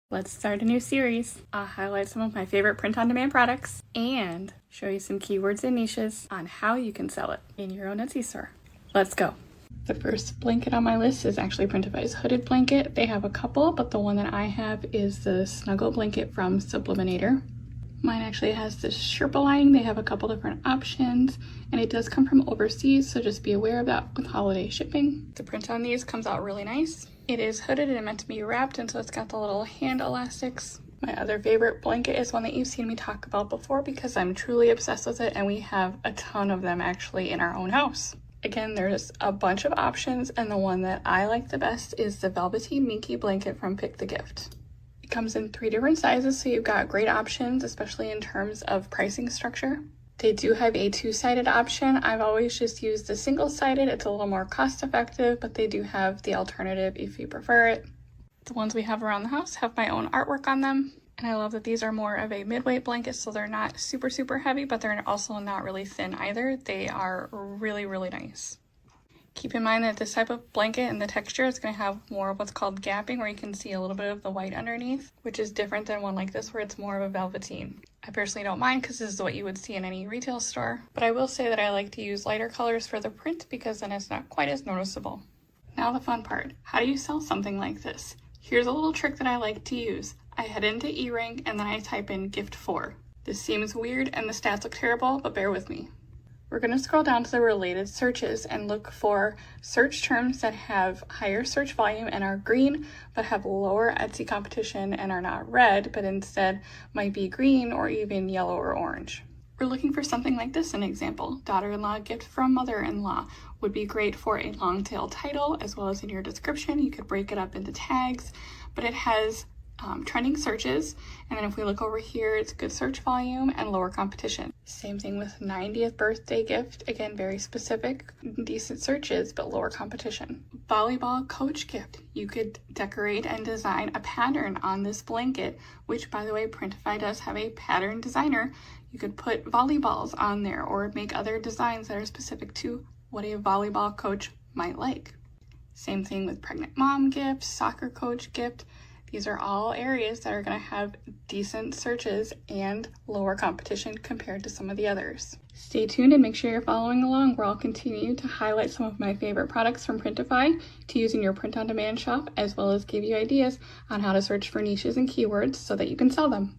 Let's start a new series. I'll highlight some of my favorite print-on-demand products and show you some keywords and niches on how you can sell it in your own Etsy store. Let's go. The first blanket on my list is actually Printify's hooded blanket. They have a couple, but the one that I have is the snuggle blanket from Subliminator. Mine actually has this Sherpa lining. They have a couple different options, and it does come from overseas, so just be aware of that with holiday shipping. The print on these comes out really nice. It is hooded and meant to be wrapped, and so it's got the little hand elastics. My other favorite blanket is one that you've seen me talk about before because I'm truly obsessed with it, and we have a ton of them actually in our own house. Again, there's a bunch of options, and the one that I like the best is the Velvety Minky blanket from Pick the Gift. It comes in 3 different sizes, so you've got great options, especially in terms of pricing structure. They do have a 2-sided option. I've always just used the single-sided. It's a little more cost-effective, but they do have the alternative if you prefer it. The ones we have around the house have my own artwork on them, and I love that these are more of a mid-weight blanket, so they're not super heavy, but they're also not really thin either. They are really nice. Keep in mind that this type of blanket and the texture is going to have more of what's called gapping, where you can see a little bit of the white underneath, which is different than one like this where it's more of a velveteen. I personally don't mind because this is what you would see in any retail store, but I will say that I like to use lighter colors for the print because then it's not quite as noticeable. Now the fun part, how do you sell something like this? Here's a little trick that I like to use. I head into eRank and then I type in gift for. This seems weird and the stats look terrible, but bear with me. We're going to scroll down to the related searches and look for search terms that have higher search volume and are green, but have lower Etsy competition and are not red, but instead might be green or even yellow or orange. We're looking for something like this, an example. Daughter-in-law gift from mother-in-law would be great for a long tail title, as well as in your description. You could break it up into tags, but it has trending searches, and then if we look over here, it's good search volume and lower competition. Same thing with 90th birthday gift, again very specific, decent searches but lower competition. Volleyball coach gift, you could decorate and design a pattern on this blanket, which by the way Printify does have a pattern designer. You could put volleyballs on there or make other designs that are specific to what a volleyball coach might like. Same thing with pregnant mom gift, soccer coach gift. These are all areas that are going to have decent searches and lower competition compared to some of the others. Stay tuned and make sure you're following along where I'll continue to highlight some of my favorite products from Printify to use in your print-on-demand shop, as well as give you ideas on how to search for niches and keywords so that you can sell them.